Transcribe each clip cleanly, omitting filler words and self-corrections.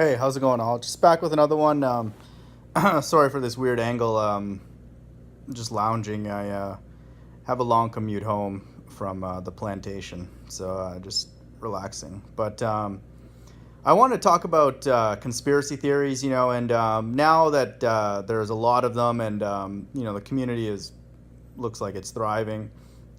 Hey, how's it going, all? Just back with another one. Sorry for this weird angle. Just lounging. I have a long commute home from the plantation, so just relaxing. But I want to talk about conspiracy theories, and now that there's a lot of them, and the community looks like it's thriving.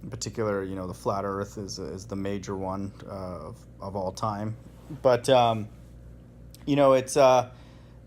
In particular, the flat Earth is the major one of all time. But it's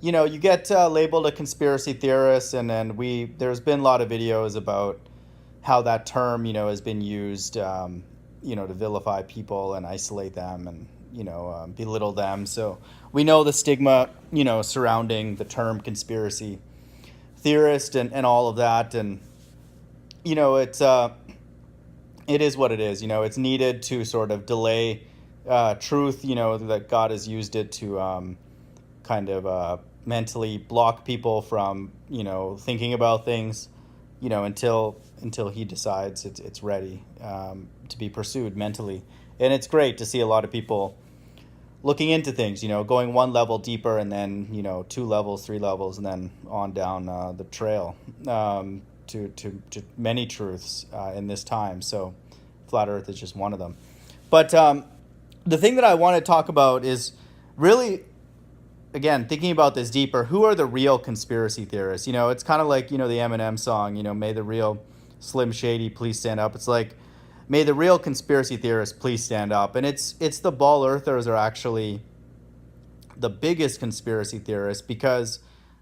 you get labeled a conspiracy theorist, and then there's been a lot of videos about how that term has been used to vilify people and isolate them and belittle them. So we know the stigma surrounding the term conspiracy theorist and all of that. And it is what it is. It's needed to sort of delay truth, that God has used it to kind of mentally block people from thinking about things until he decides it's ready to be pursued mentally. And it's great to see a lot of people looking into things, going one level deeper, and then two levels, three levels, and then on down the trail to many truths in this time. So flat earth is just one of them. But the thing that I want to talk about is really, again, thinking about this deeper, who are the real conspiracy theorists? It's kind of like, the Eminem song, may the real Slim Shady please stand up. It's like, may the real conspiracy theorists please stand up. And it's the ball earthers are actually the biggest conspiracy theorists, because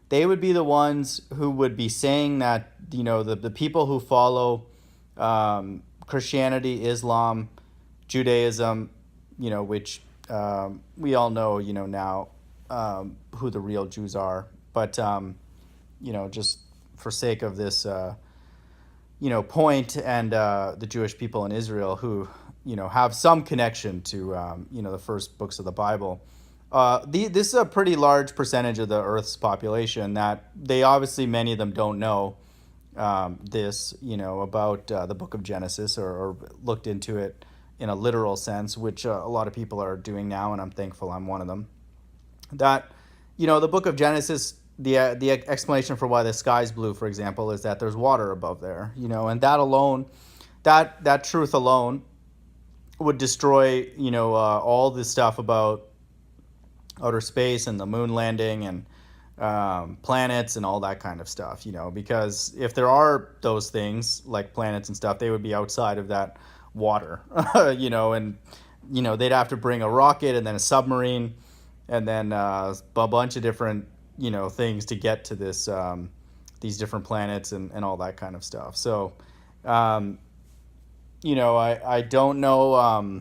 they would be the ones who would be saying that, the people who follow Christianity, Islam, Judaism, which we all know, now who the real Jews are. But, just for sake of this, point, and the Jewish people in Israel who, have some connection to, the first books of the Bible. This is a pretty large percentage of the Earth's population that many of them don't know this, about the book of Genesis, or looked into it in a literal sense, which a lot of people are doing now, and I'm thankful I'm one of them. That, the book of Genesis, the explanation for why the sky's blue, for example, is that there's water above there, and that alone, that truth alone would destroy, all this stuff about outer space and the moon landing and planets and all that kind of stuff, because if there are those things like planets and stuff, they would be outside of that water, and, they'd have to bring a rocket and then a submarine and then a bunch of different, things to get to these different planets and all that kind of stuff. So, I don't know,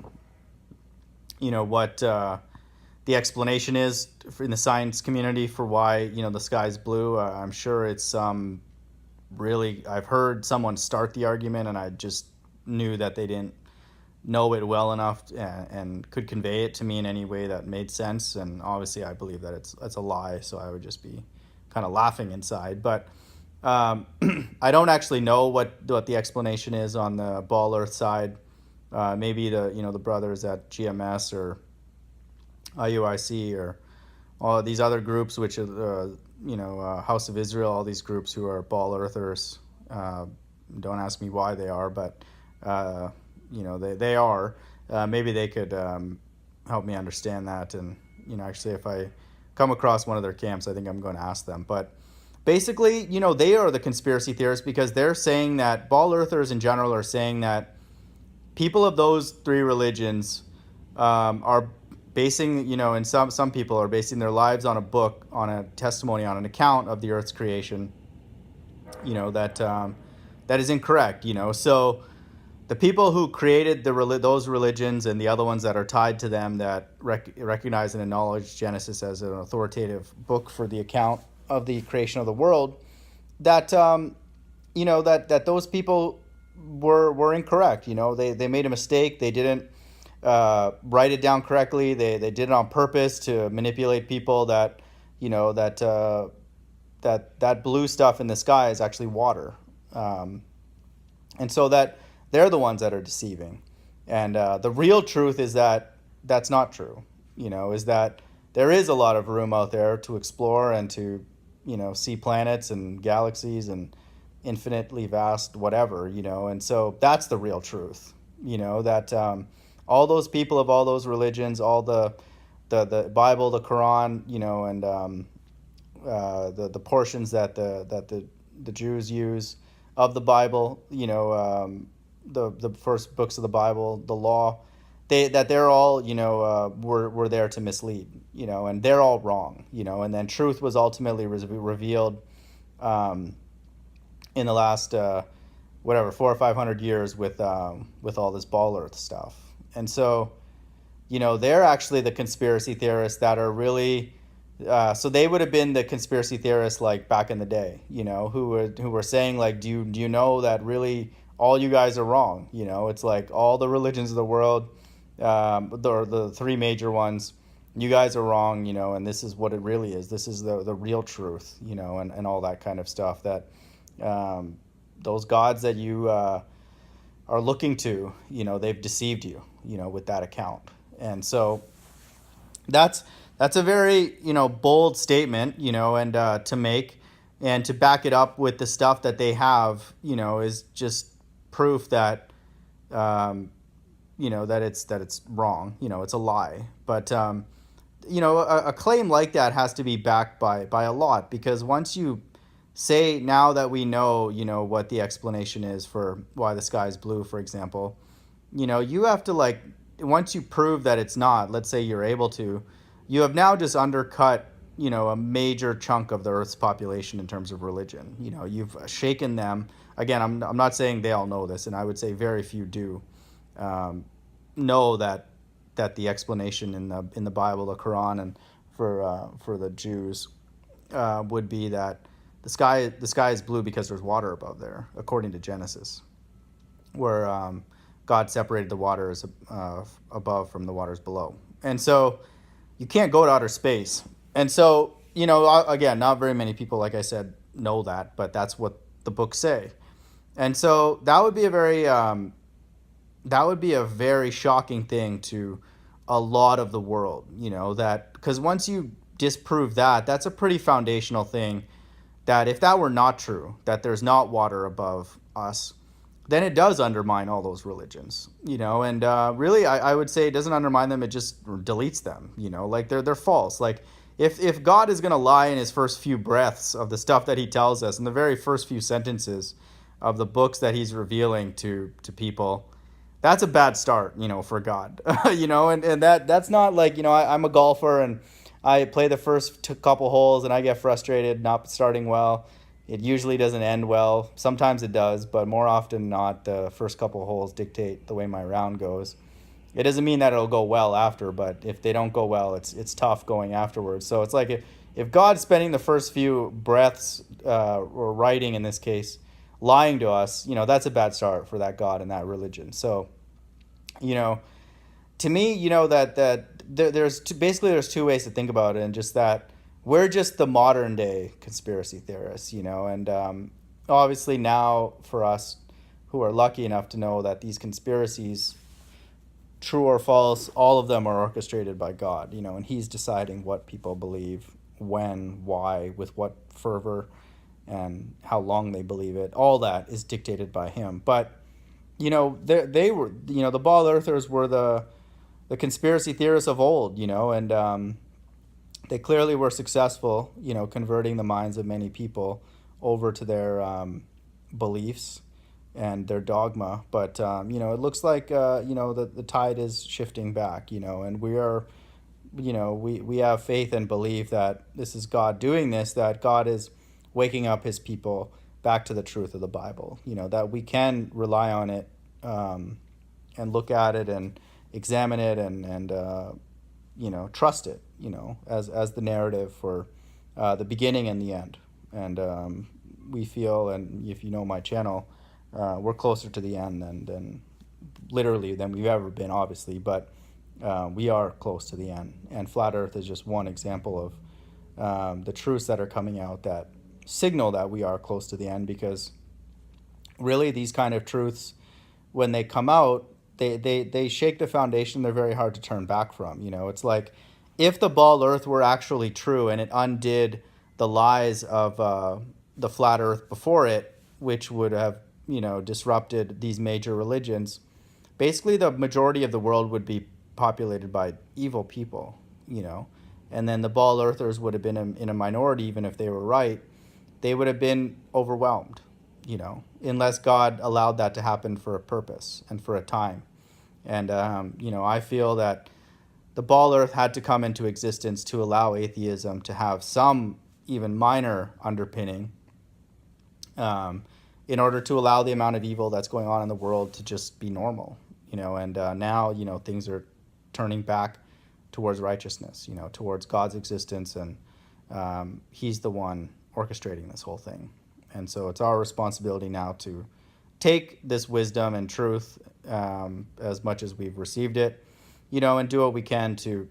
what the explanation is in the science community for why, the sky's blue. I'm sure it's really, I've heard someone start the argument, and I just knew that they didn't know it well enough and could convey it to me in any way that made sense. And obviously I believe that it's a lie, so I would just be kind of laughing inside. But I don't actually know what the explanation is on the ball earth side. Maybe the brothers at GMS or IUIC or all these other groups, which are House of Israel, all these groups who are ball earthers. Don't ask me why they are, but they are. Maybe they could help me understand that. And actually, if I come across one of their camps, I think I'm going to ask them. But basically, they are the conspiracy theorists, because they're saying that ball earthers in general are saying that people of those three religions are basing, and some people are basing their lives on a book, on a testimony, on an account of the Earth's creation, that is incorrect. So the people who created those religions and the other ones that are tied to them, that recognize and acknowledge Genesis as an authoritative book for the account of the creation of the world, that that those people were incorrect. They made a mistake. They didn't write it down correctly. They did it on purpose to manipulate people. That that blue stuff in the sky is actually water, and so that they're the ones that are deceiving. And the real truth is that that's not true. Is that there is a lot of room out there to explore and to, see planets and galaxies and infinitely vast whatever, and so that's the real truth, that all those people of all those religions, all the Bible, the Quran, and the portions that the Jews use of the Bible, the first books of the Bible, the law, they're all, were there to mislead, and they're all wrong, and then truth was ultimately revealed um, in the last whatever 400 or 500 years with all this ball Earth stuff, and so they're actually the conspiracy theorists that are really. So they would have been the conspiracy theorists like back in the day, who were saying like, do you know that really all you guys are wrong? It's like all the religions of the world, the three major ones, you guys are wrong, and this is what it really is. This is the real truth, and all that kind of stuff. That those gods that you are looking to, they've deceived you, with that account, and so that's that's a very bold statement, and to make, and to back it up with the stuff that they have, is just proof that um, that it's wrong. It's a lie. But a claim like that has to be backed by a lot, because once you say, now that we know, what the explanation is for why the sky is blue, for example, you have to, like, once you prove that it's not, let's say you're able to, you have now just undercut, a major chunk of the Earth's population in terms of religion. You've shaken them. Again, I'm not saying they all know this, and I would say very few do um, know that the explanation in the Bible, the Quran, and for the Jews would be that the sky is blue because there's water above there, according to Genesis, where God separated the waters above from the waters below, and so you can't go to outer space. And so, again, not very many people, like I said, know that, but that's what the books say. And so that would be a very shocking thing to a lot of the world, that, because once you disprove that, that's a pretty foundational thing, that if that were not true, that there's not water above us, then it does undermine all those religions, and really, I would say it doesn't undermine them, it just deletes them, like they're false. Like, if God is going to lie in his first few breaths of the stuff that he tells us, in the very first few sentences of the books that he's revealing to people, that's a bad start, for God. And that's not like, I'm a golfer and I play the first couple holes and I get frustrated not starting well. It usually doesn't end well. Sometimes it does, but more often not, the first couple holes dictate the way my round goes. It doesn't mean that it'll go well after, but if they don't go well, it's tough going afterwards. So it's like, if God's spending the first few breaths, or writing in this case, lying to us, that's a bad start for that God and that religion. So, you know, to me, basically there's two ways to think about it, and just that we're just the modern day conspiracy theorists, and obviously now for us who are lucky enough to know that these conspiracies, true or false, all of them are orchestrated by God, and he's deciding what people believe, when, why, with what fervor, and how long they believe it. All that is dictated by him. But they were, the ball earthers were the conspiracy theorists of old, and they clearly were successful, converting the minds of many people over to their beliefs and their dogma. But it looks like the tide is shifting back, and we are, we have faith and believe that this is God doing this, that God is waking up his people back to the truth of the Bible, that we can rely on it, and look at it and examine it, and trust it, as the narrative for the beginning and the end. And we feel, and if you know my channel, we're closer to the end than literally than we've ever been, obviously, but we are close to the end. And flat Earth is just one example of the truths that are coming out that signal that we are close to the end, because really these kind of truths, when they come out, they shake the foundation. They're very hard to turn back from. It's like if the ball Earth were actually true and it undid the lies of the flat Earth before it, which would have disrupted these major religions, basically the majority of the world would be populated by evil people, you know, and then the ball Earthers would have been in a minority, even if they were right. They would have been overwhelmed, unless God allowed that to happen for a purpose and for a time. And I feel that the ball Earth had to come into existence to allow atheism to have some even minor underpinning, um, in order to allow the amount of evil that's going on in the world to just be normal, and now, things are turning back towards righteousness, towards God's existence, and He's the one orchestrating this whole thing. And so it's our responsibility now to take this wisdom and truth, as much as we've received it, and do what we can to,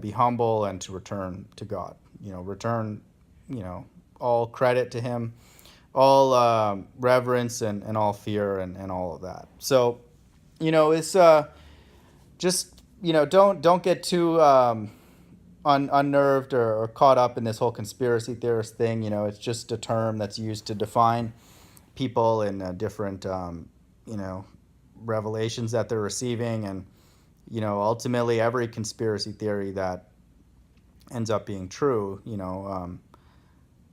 be humble and to return to God, return, all credit to Him, all reverence and all fear and all of that. So, it's just, don't get too unnerved or caught up in this whole conspiracy theorist thing. It's just a term that's used to define people in different, revelations that they're receiving. And, ultimately every conspiracy theory that ends up being true,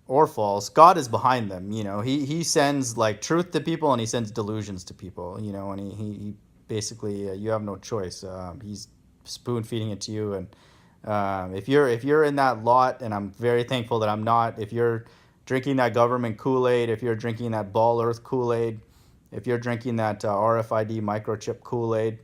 or false, God is behind them. He sends like truth to people, and He sends delusions to people, and he basically, you have no choice. He's spoon feeding it to you. And if you're in that lot, and I'm very thankful that I'm not, if you're drinking that government Kool-Aid, if you're drinking that ball Earth Kool-Aid, if you're drinking that RFID microchip Kool-Aid,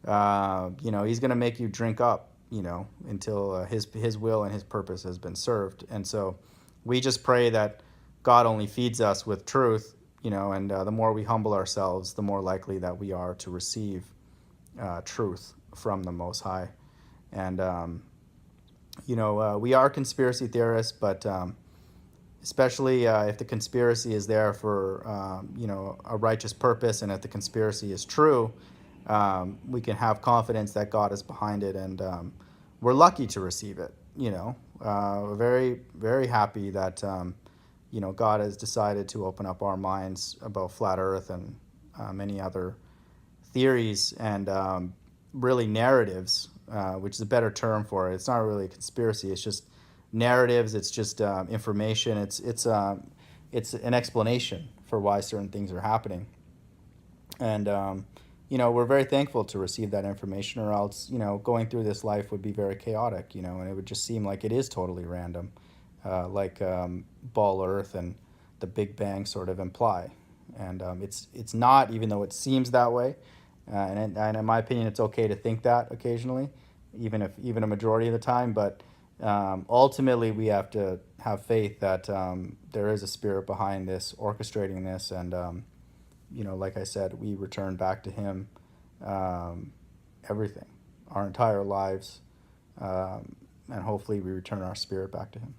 He's going to make you drink up, until his will and His purpose has been served. And so we just pray that God only feeds us with truth, and the more we humble ourselves, the more likely that we are to receive truth from the Most High. And, we are conspiracy theorists, but especially if the conspiracy is there for, a righteous purpose, and if the conspiracy is true, we can have confidence that God is behind it, and we're lucky to receive it. We're very, very happy that God has decided to open up our minds about flat Earth and many other theories and really narratives, which is a better term for it. It's not really a conspiracy; it's just narratives. It's just information. It's an explanation for why certain things are happening, and we're very thankful to receive that information, or else, going through this life would be very chaotic, and it would just seem like it is totally random, like ball Earth and the Big Bang sort of imply. And it's not, even though it seems that way. And in my opinion, it's okay to think that occasionally, even a majority of the time. But ultimately, we have to have faith that there is a spirit behind this, orchestrating this, and like I said, we return back to Him, everything, our entire lives, and hopefully we return our spirit back to Him.